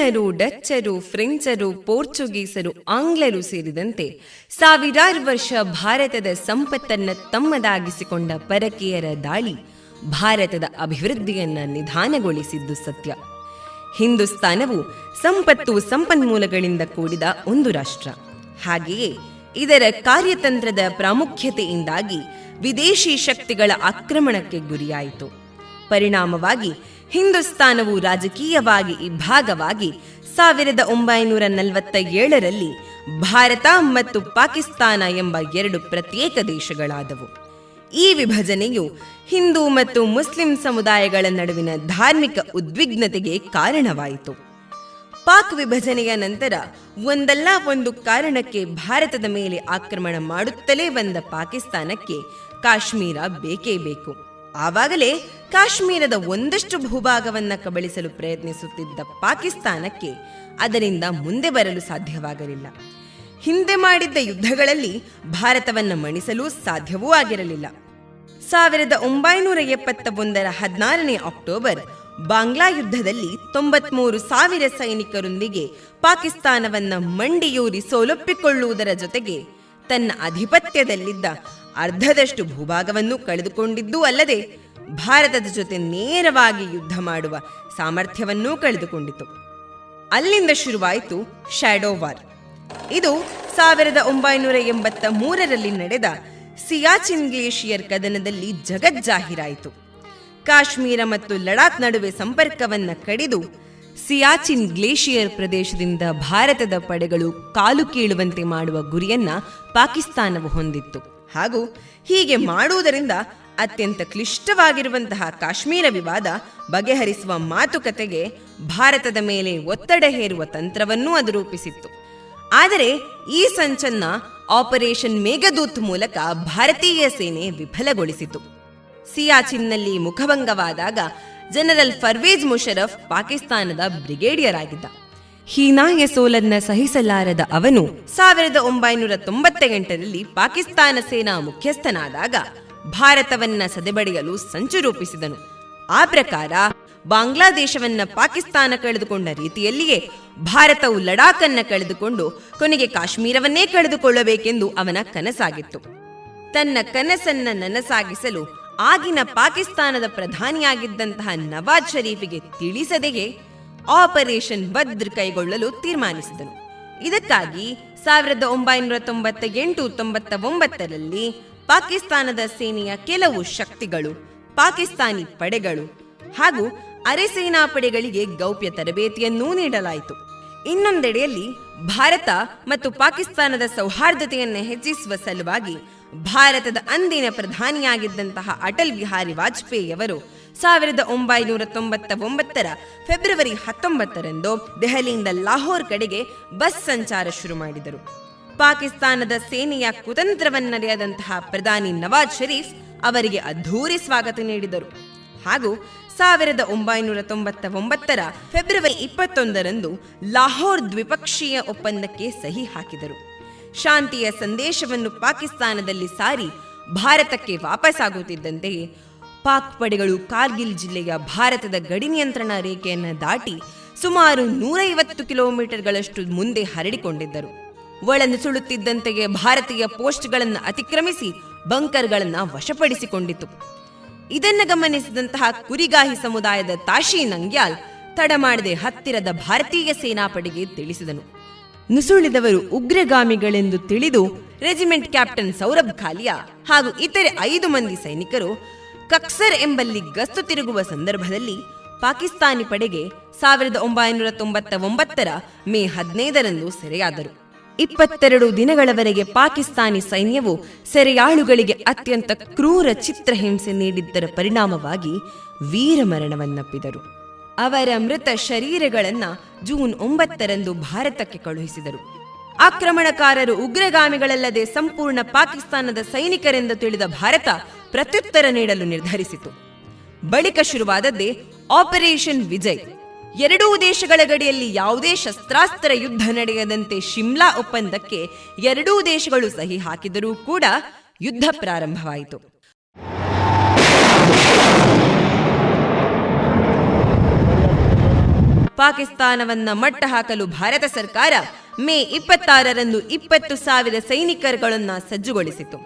ಚೀನರು, ಡಚ್ಚರು, ಫ್ರೆಂಚರು, ಪೋರ್ಚುಗೀಸರು, ಆಂಗ್ಲರು ಸೇರಿದಂತೆ ಸಾವಿರಾರು ವರ್ಷ ಭಾರತದ ಸಂಪತ್ತನ್ನು ತಮ್ಮದಾಗಿಸಿಕೊಂಡ ಪರಕೀಯರ ದಾಳಿ ಭಾರತದ ಅಭಿವೃದ್ಧಿಯನ್ನ ನಿಧಾನಗೊಳಿಸಿದ್ದು ಸತ್ಯ. ಹಿಂದೂಸ್ತಾನವು ಸಂಪತ್ತು ಸಂಪನ್ಮೂಲಗಳಿಂದ ಕೂಡಿದ ಒಂದು ರಾಷ್ಟ್ರ. ಹಾಗೆಯೇ ಇದರ ಕಾರ್ಯತಂತ್ರದ ಪ್ರಾಮುಖ್ಯತೆಯಿಂದಾಗಿ ವಿದೇಶಿ ಶಕ್ತಿಗಳ ಆಕ್ರಮಣಕ್ಕೆ ಗುರಿಯಾಯಿತು. ಪರಿಣಾಮವಾಗಿ ಹಿಂದೂಸ್ತಾನವು ರಾಜಕೀಯವಾಗಿ ಇಬ್ಬಾಗವಾಗಿ 1947ರಲ್ಲಿ ಭಾರತ ಮತ್ತು ಪಾಕಿಸ್ತಾನ ಎಂಬ ಎರಡು ಪ್ರತ್ಯೇಕ ದೇಶಗಳಾದವು. ಈ ವಿಭಜನೆಯು ಹಿಂದೂ ಮತ್ತು ಮುಸ್ಲಿಂ ಸಮುದಾಯಗಳ ನಡುವಿನ ಧಾರ್ಮಿಕ ಉದ್ವಿಗ್ನತೆಗೆ ಕಾರಣವಾಯಿತು. ಪಾಕ್ ವಿಭಜನೆಯ ನಂತರ ಒಂದಲ್ಲ ಒಂದು ಕಾರಣಕ್ಕೆ ಭಾರತದ ಮೇಲೆ ಆಕ್ರಮಣ ಮಾಡುತ್ತಲೇ ಬಂದ ಪಾಕಿಸ್ತಾನಕ್ಕೆ ಕಾಶ್ಮೀರ ಬೇಕೇ ಬೇಕು. ಆವಾಗಲೇ ಕಾಶ್ಮೀರದ ಒಂದಷ್ಟು ಭೂಭಾಗವನ್ನು ಕಬಳಿಸಲು ಪ್ರಯತ್ನಿಸುತ್ತಿದ್ದ ಪಾಕಿಸ್ತಾನಕ್ಕೆ ಅದರಿಂದ ಮುಂದೆ ಬರಲು ಸಾಧ್ಯವಾಗಲಿಲ್ಲ. ಹಿಂದೆ ಮಾಡಿದ್ದ ಯುದ್ಧಗಳಲ್ಲಿ ಭಾರತವನ್ನು ಮಣಿಸಲು ಸಾಧ್ಯವೂ ಆಗಿರಲಿಲ್ಲ. 1971ರ 14ನೇ ಅಕ್ಟೋಬರ್ ಬಾಂಗ್ಲಾ ಯುದ್ಧದಲ್ಲಿ 93,000 ಸೈನಿಕರೊಂದಿಗೆ ಪಾಕಿಸ್ತಾನವನ್ನ ಮಂಡಿಯೂರಿ ಸೋಲೊಪ್ಪಿಕೊಳ್ಳುವುದರ ಜೊತೆಗೆ ತನ್ನ ಅಧಿಪತ್ಯದಲ್ಲಿದ್ದ ಅರ್ಧದಷ್ಟು ಭೂಭಾಗವನ್ನು ಕಳೆದುಕೊಂಡಿದ್ದೂ ಅಲ್ಲದೆ ಭಾರತದ ಜೊತೆ ನೇರವಾಗಿ ಯುದ್ಧ ಮಾಡುವ ಸಾಮರ್ಥ್ಯವನ್ನೂ ಕಳೆದುಕೊಂಡಿತು. ಅಲ್ಲಿಂದ ಶುರುವಾಯಿತು ಶ್ಯಾಡೋ ವಾರ್. ಇದು 1983ರಲ್ಲಿ ನಡೆದ ಸಿಯಾಚಿನ್ ಗ್ಲೇಷಿಯರ್ ಕದನದಲ್ಲಿ ಜಗಜ್ಜಾಹೀರಾಯಿತು. ಕಾಶ್ಮೀರ ಮತ್ತು ಲಡಾಖ್ ನಡುವೆ ಸಂಪರ್ಕವನ್ನ ಕಡಿದು ಸಿಯಾಚಿನ್ ಗ್ಲೇಷಿಯರ್ ಪ್ರದೇಶದಿಂದ ಭಾರತದ ಪಡೆಗಳು ಕಾಲು ಕೀಳುವಂತೆ ಮಾಡುವ ಗುರಿಯನ್ನ ಪಾಕಿಸ್ತಾನವು ಹೊಂದಿತ್ತು. ಹಾಗೂ ಹೀಗೆ ಮಾಡುವುದರಿಂದ ಅತ್ಯಂತ ಕ್ಲಿಷ್ಟವಾಗಿರುವಂತಹ ಕಾಶ್ಮೀರ ವಿವಾದ ಬಗೆಹರಿಸುವ ಮಾತುಕತೆಗೆ ಭಾರತದ ಮೇಲೆ ಒತ್ತಡ ಹೇರುವ ತಂತ್ರವನ್ನೂ ಅದು ರೂಪಿಸಿತ್ತು. ಆದರೆ ಈ ಸಂಚನ್ನ ಆಪರೇಷನ್ ಮೇಘದೂತ್ ಮೂಲಕ ಭಾರತೀಯ ಸೇನೆ ವಿಫಲಗೊಳಿಸಿತು. ಸಿಯಾಚಿನ್ನಲ್ಲಿ ಮುಖಭಂಗವಾದಾಗ ಜನರಲ್ ಪರ್ವೇಜ್ ಮುಷರಫ್ ಪಾಕಿಸ್ತಾನದ ಬ್ರಿಗೇಡಿಯರ್ ಆಗಿದ್ದ. ಹೀನಾಯ ಸೋಲನ್ನ ಸಹಿಸಲಾರದ ಅವನು 1998ರಲ್ಲಿ ಪಾಕಿಸ್ತಾನ ಸೇನಾ ಮುಖ್ಯಸ್ಥನಾದಾಗ ಭಾರತವನ್ನ ಸದೆಬಡಿಯಲು ಸಂಚು ರೂಪಿಸಿದನು. ಆ ಪ್ರಕಾರ ಬಾಂಗ್ಲಾದೇಶವನ್ನ ಪಾಕಿಸ್ತಾನ ಕಳೆದುಕೊಂಡ ರೀತಿಯಲ್ಲಿಯೇ ಭಾರತವು ಲಡಾಖನ್ನ ಕಳೆದುಕೊಂಡು ಕೊನೆಗೆ ಕಾಶ್ಮೀರವನ್ನೇ ಕಳೆದುಕೊಳ್ಳಬೇಕೆಂದು ಅವನ ಕನಸಾಗಿತ್ತು. ತನ್ನ ಕನಸನ್ನ ನನಸಾಗಿಸಲು ಆಗಿನ ಪಾಕಿಸ್ತಾನದ ಪ್ರಧಾನಿಯಾಗಿದ್ದಂತಹ ನವಾಜ್ ಶರೀಫಿಗೆ ತಿಳಿಸದೆಯೇ ಆಪರೇಷನ್ ಬದ್ರ್ ಕೈಗೊಳ್ಳಲು ತೀರ್ಮಾನಿಸಿದನು. ಇದಕ್ಕಾಗಿ 1998-99ರಲ್ಲಿ ಪಾಕಿಸ್ತಾನದ ಸೇನೆಯ ಕೆಲವು ಶಕ್ತಿಗಳು, ಪಾಕಿಸ್ತಾನಿ ಪಡೆಗಳು ಹಾಗೂ ಅರೆಸೇನಾ ಪಡೆಗಳಿಗೆ ಗೌಪ್ಯ ತರಬೇತಿಯನ್ನೂ ನೀಡಲಾಯಿತು. ಇನ್ನೊಂದೆಡೆಯಲ್ಲಿ ಭಾರತ ಮತ್ತು ಪಾಕಿಸ್ತಾನದ ಸೌಹಾರ್ದತೆಯನ್ನು ಹೆಚ್ಚಿಸುವ ಸಲುವಾಗಿ ಭಾರತದ ಅಂದಿನ ಪ್ರಧಾನಿಯಾಗಿದ್ದಂತಹ ಅಟಲ್ ಬಿಹಾರಿ ವಾಜಪೇಯಿಯವರು 1999ರ ಫೆಬ್ರವರಿ 19ರಂದು ದೆಹಲಿಯಿಂದ ಲಾಹೋರ್ ಕಡೆಗೆ ಬಸ್ ಸಂಚಾರ ಶುರು ಮಾಡಿದರು. ಪಾಕಿಸ್ತಾನದ ಸೇನೆಯ ಕುತಂತ್ರವನ್ನರಿಯದಂತಹ ಪ್ರಧಾನಿ ನವಾಜ್ ಶರೀಫ್ ಅವರಿಗೆ ಅದ್ಧೂರಿ ಸ್ವಾಗತ ನೀಡಿದರು. ಹಾಗೂ 1999ರ ಫೆಬ್ರವರಿ 21ರಂದು ಲಾಹೋರ್ ದ್ವಿಪಕ್ಷೀಯ ಒಪ್ಪಂದಕ್ಕೆ ಸಹಿ ಹಾಕಿದರು. ಶಾಂತಿಯ ಸಂದೇಶವನ್ನು ಪಾಕಿಸ್ತಾನದಲ್ಲಿ ಸಾರಿ ಭಾರತಕ್ಕೆ ವಾಪಸ್ಸಾಗುತ್ತಿದ್ದಂತೆಯೇ ಪಾಕ್ ಪಡೆಗಳು ಕಾರ್ಗಿಲ್ ಜಿಲ್ಲೆಯ ಭಾರತದ ಗಡಿ ನಿಯಂತ್ರಣ ರೇಖೆಯನ್ನು ದಾಟಿ ಸುಮಾರು 150 ಕಿಲೋಮೀಟರ್ಗಳಷ್ಟು ಮುಂದೆ ಹರಡಿಕೊಂಡಿದ್ದರು. ಒಳನುಸುಳುತ್ತಿದ್ದಂತೆಯೇ ಭಾರತೀಯ ಪೋಸ್ಟ್ಗಳನ್ನು ಅತಿಕ್ರಮಿಸಿ ಬಂಕರ್ಗಳನ್ನು ವಶಪಡಿಸಿಕೊಂಡಿತು. ಇದನ್ನು ಗಮನಿಸಿದಂತಹ ಕುರಿಗಾಹಿ ಸಮುದಾಯದ ತಾಶಿ ನಂಗ್ಯಾಲ್ ತಡ ಮಾಡದೆ ಹತ್ತಿರದ ಭಾರತೀಯ ಸೇನಾಪಡೆಗೆ ತಿಳಿಸಿದನು. ನುಸುಳಿದವರು ಉಗ್ರಗಾಮಿಗಳೆಂದು ತಿಳಿದು ರೆಜಿಮೆಂಟ್ ಕ್ಯಾಪ್ಟನ್ ಸೌರಭ್ ಖಾಲಿಯಾ ಹಾಗೂ ಇತರೆ 5 ಮಂದಿ ಸೈನಿಕರು ಕಕ್ಸರ್ ಎಂಬಲ್ಲಿ ಗಸ್ತು ತಿರುಗುವ ಸಂದರ್ಭದಲ್ಲಿ ಪಾಕಿಸ್ತಾನಿ ಪಡೆಗೆ 1999ರ ಮೇ 15ರಂದು ಸೆರೆಯಾದರು. 22 ದಿನಗಳವರೆಗೆ ಪಾಕಿಸ್ತಾನಿ ಸೈನ್ಯವು ಸೆರೆಯಾಳುಗಳಿಗೆ ಅತ್ಯಂತ ಕ್ರೂರ ಚಿತ್ರಹಿಂಸೆ ನೀಡಿದ್ದರ ಪರಿಣಾಮವಾಗಿ ವೀರಮರಣವನ್ನಪ್ಪಿದರು. ಅವರ ಮೃತ ಶರೀರಗಳನ್ನು ಜೂನ್ 9ರಂದು ಭಾರತಕ್ಕೆ ಕಳುಹಿಸಿದರು. ಆಕ್ರಮಣಕಾರರು ಉಗ್ರಗಾಮಿಗಳಲ್ಲದೆ ಸಂಪೂರ್ಣ ಪಾಕಿಸ್ತಾನದ ಸೈನಿಕರೆಂದು ತಿಳಿದ ಭಾರತ ಪ್ರತ್ಯುತ್ತರ ನೀಡಲು ನಿರ್ಧರಿಸಿತು. ಬಳಿಕ ಶುರುವಾದದ್ದೇ ಆಪರೇಷನ್ ವಿಜಯ್. ಎರಡೂ ದೇಶಗಳ ಗಡಿಯಲ್ಲಿ ಯಾವುದೇ ಶಸ್ತ್ರಾಸ್ತ್ರ ಯುದ್ಧ ನಡೆಯದಂತೆ ಶಿಮ್ಲಾ ಒಪ್ಪಂದಕ್ಕೆ ಎರಡೂ ದೇಶಗಳು ಸಹಿ ಹಾಕಿದರೂ ಕೂಡ ಯುದ್ಧ ಪ್ರಾರಂಭವಾಯಿತು. ಪಾಕಿಸ್ತಾನವನ್ನ ಮಟ್ಟ ಹಾಕಲು ಭಾರತ ಸರ್ಕಾರ ಮೇ 26ರಂದು 20,000 ಸೈನಿಕರುಗಳನ್ನು ಸಜ್ಜುಗೊಳಿಸಿತು.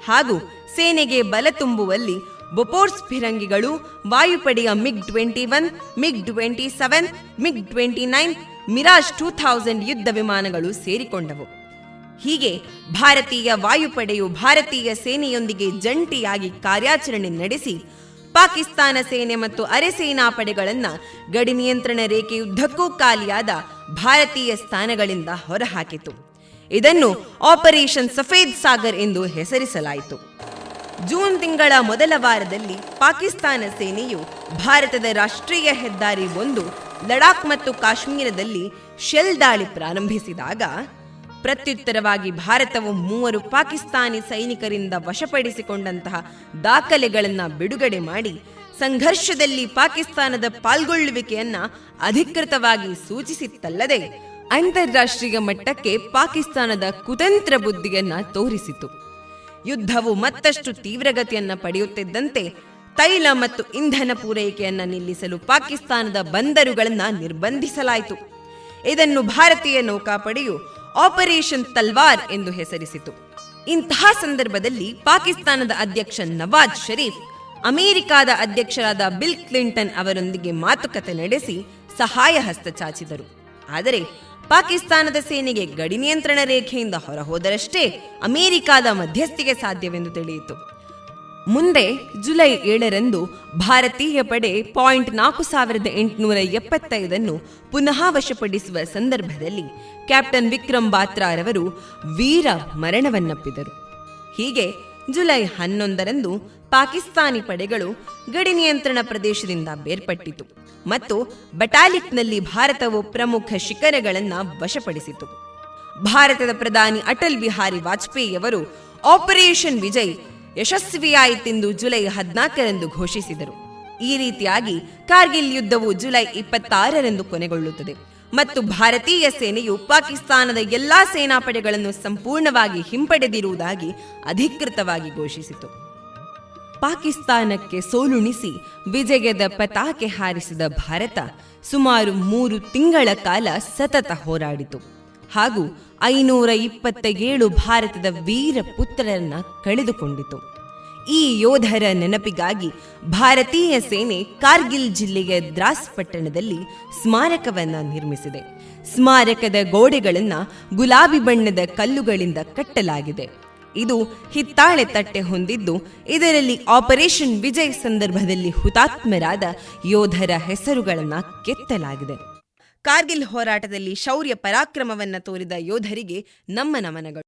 ಹಾಗೂ ಸೇನೆಗೆ ಬಲ ತುಂಬುವಲ್ಲಿ ಬೊಫೋರ್ಸ್ ಫಿರಂಗಿಗಳು, ವಾಯುಪಡೆಯ MiG-21, MiG-27, MiG-29, ಮಿರಾಜ್ 2000 ಯುದ್ಧ ವಿಮಾನಗಳು ಸೇರಿಕೊಂಡವು. ಹೀಗೆ ಭಾರತೀಯ ವಾಯುಪಡೆಯು ಭಾರತೀಯ ಸೇನೆಯೊಂದಿಗೆ ಜಂಟಿಯಾಗಿ ಕಾರ್ಯಾಚರಣೆ ನಡೆಸಿ ಪಾಕಿಸ್ತಾನ ಸೇನೆ ಮತ್ತು ಅರೆ ಸೇನಾ ಪಡೆಗಳನ್ನು ಗಡಿ ನಿಯಂತ್ರಣ ರೇಖೆಯುದ್ದಕ್ಕೂ ಖಾಲಿಯಾದ ಭಾರತೀಯ ಸ್ಥಾನಗಳಿಂದ ಹೊರಹಾಕಿತು. ಇದನ್ನು ಆಪರೇಷನ್ ಸಫೇದ್ ಸಾಗರ್ ಎಂದು ಹೆಸರಿಸಲಾಯಿತು. ಜೂನ್ ತಿಂಗಳ ಮೊದಲ ವಾರದಲ್ಲಿ ಪಾಕಿಸ್ತಾನ ಸೇನೆಯು ಭಾರತದ ರಾಷ್ಟ್ರೀಯ ಹೆದ್ದಾರಿ 1 ಲಡಾಖ್ ಮತ್ತು ಕಾಶ್ಮೀರದಲ್ಲಿ ಶೆಲ್ ದಾಳಿ ಪ್ರಾರಂಭಿಸಿದಾಗ ಪ್ರತ್ಯುತ್ತರವಾಗಿ ಭಾರತವು 3 ಪಾಕಿಸ್ತಾನಿ ಸೈನಿಕರಿಂದ ವಶಪಡಿಸಿಕೊಂಡಂತಹ ದಾಖಲೆಗಳನ್ನು ಬಿಡುಗಡೆ ಮಾಡಿ ಸಂಘರ್ಷದಲ್ಲಿ ಪಾಕಿಸ್ತಾನದ ಪಾಲ್ಗೊಳ್ಳುವಿಕೆಯನ್ನ ಅಧಿಕೃತವಾಗಿ ಸೂಚಿಸಿತ್ತಲ್ಲದೆ ಅಂತಾರಾಷ್ಟ್ರೀಯ ಮಟ್ಟಕ್ಕೆ ಪಾಕಿಸ್ತಾನದ ಕುತಂತ್ರ ಬುದ್ಧಿಯನ್ನ ತೋರಿಸಿತು. ಯುದ್ಧವು ಮತ್ತಷ್ಟು ತೀವ್ರಗತಿಯನ್ನ ಪಡೆಯುತ್ತಿದ್ದಂತೆ ತೈಲ ಮತ್ತು ಇಂಧನ ಪೂರೈಕೆಯನ್ನ ನಿಲ್ಲಿಸಲು ಪಾಕಿಸ್ತಾನದ ಬಂದರುಗಳನ್ನು ನಿರ್ಬಂಧಿಸಲಾಯಿತು. ಇದನ್ನು ಭಾರತೀಯ ನೌಕಾಪಡೆಯು ಆಪರೇಷನ್ ತಲ್ವಾರ್ ಎಂದು ಹೆಸರಿಸಿತು. ಇಂತಹ ಸಂದರ್ಭದಲ್ಲಿ ಪಾಕಿಸ್ತಾನದ ಅಧ್ಯಕ್ಷ ನವಾಜ್ ಶರೀಫ್ ಅಮೆರಿಕಾದ ಅಧ್ಯಕ್ಷರಾದ ಬಿಲ್ ಕ್ಲಿಂಟನ್ ಅವರೊಂದಿಗೆ ಮಾತುಕತೆ ನಡೆಸಿ ಸಹಾಯ ಹಸ್ತ ಚಾಚಿದರು. ಆದರೆ ಪಾಕಿಸ್ತಾನದ ಸೇನೆಗೆ ಗಡಿ ನಿಯಂತ್ರಣ ರೇಖೆಯಿಂದ ಹೊರಹೋದರಷ್ಟೇ ಅಮೆರಿಕಾದ ಮಧ್ಯಸ್ಥಿಗೆ ಸಾಧ್ಯವೆಂದು ತಿಳಿಯಿತು. ಮುಂದೆ ಜುಲೈ 7ರಂದು ಭಾರತೀಯ ಪಡೆ .4875 ಪುನಃ ವಶಪಡಿಸುವ ಸಂದರ್ಭದಲ್ಲಿ ಕ್ಯಾಪ್ಟನ್ ವಿಕ್ರಮ್ ಬಾತ್ರಾರವರು ವೀರ ಮರಣವನ್ನಪ್ಪಿದರು. ಹೀಗೆ ಜುಲೈ 11ರಂದು ಪಾಕಿಸ್ತಾನಿ ಪಡೆಗಳು ಗಡಿ ನಿಯಂತ್ರಣ ಪ್ರದೇಶದಿಂದ ಬೇರ್ಪಟ್ಟಿತು ಮತ್ತು ಬಟಾಲಿಕ್ನಲ್ಲಿ ಭಾರತವು ಪ್ರಮುಖ ಶಿಖರಗಳನ್ನು ವಶಪಡಿಸಿತು. ಭಾರತದ ಪ್ರಧಾನಿ ಅಟಲ್ ಬಿಹಾರಿ ವಾಜಪೇಯಿಯವರು ಆಪರೇಷನ್ ವಿಜಯ್ ಯಶಸ್ವಿಯಾಯಿತೆಂದು ಜುಲೈ 14ರಂದು ಘೋಷಿಸಿದರು. ಈ ರೀತಿಯಾಗಿ ಕಾರ್ಗಿಲ್ ಯುದ್ಧವು ಜುಲೈ 26ರಂದು ಕೊನೆಗೊಳ್ಳುತ್ತದೆ ಮತ್ತು ಭಾರತೀಯ ಸೇನೆಯು ಪಾಕಿಸ್ತಾನದ ಎಲ್ಲಾ ಸೇನಾಪಡೆಗಳನ್ನು ಸಂಪೂರ್ಣವಾಗಿ ಹಿಂಪಡೆದಿರುವುದಾಗಿ ಅಧಿಕೃತವಾಗಿ ಘೋಷಿಸಿತು. ಪಾಕಿಸ್ತಾನಕ್ಕೆ ಸೋಲುಣಿಸಿ ವಿಜಯದ ಪತಾಕೆ ಹಾರಿಸಿದ ಭಾರತ ಸುಮಾರು 3 ತಿಂಗಳ ಕಾಲ ಸತತ ಹೋರಾಡಿತು ಹಾಗೂ 527 ಭಾರತದ ವೀರ ಪುತ್ರರನ್ನ ಕಳೆದುಕೊಂಡಿತು. ಈ ಯೋಧರ ನೆನಪಿಗಾಗಿ ಭಾರತೀಯ ಸೇನೆ ಕಾರ್ಗಿಲ್ ಜಿಲ್ಲೆಯ ದ್ರಾಸ್ ಪಟ್ಟಣದಲ್ಲಿ ಸ್ಮಾರಕವನ್ನ ನಿರ್ಮಿಸಿದೆ. ಸ್ಮಾರಕದ ಗೋಡೆಗಳನ್ನು ಗುಲಾಬಿ ಬಣ್ಣದ ಕಲ್ಲುಗಳಿಂದ ಕಟ್ಟಲಾಗಿದೆ. ಇದು ಹಿತ್ತಾಳೆ ತಟ್ಟೆ ಹೊಂದಿದ್ದು ಇದರಲ್ಲಿ ಆಪರೇಷನ್ ವಿಜಯ್ ಸಂದರ್ಭದಲ್ಲಿ ಹುತಾತ್ಮರಾದ ಯೋಧರ ಹೆಸರುಗಳನ್ನು ಕೆತ್ತಲಾಗಿದೆ. ಕಾರ್ಗಿಲ್ ಹೋರಾಟದಲ್ಲಿ ಶೌರ್ಯ ಪರಾಕ್ರಮವನ್ನು ತೋರಿದ ಯೋಧರಿಗೆ ನಮ್ಮ ನಮನಗಳು.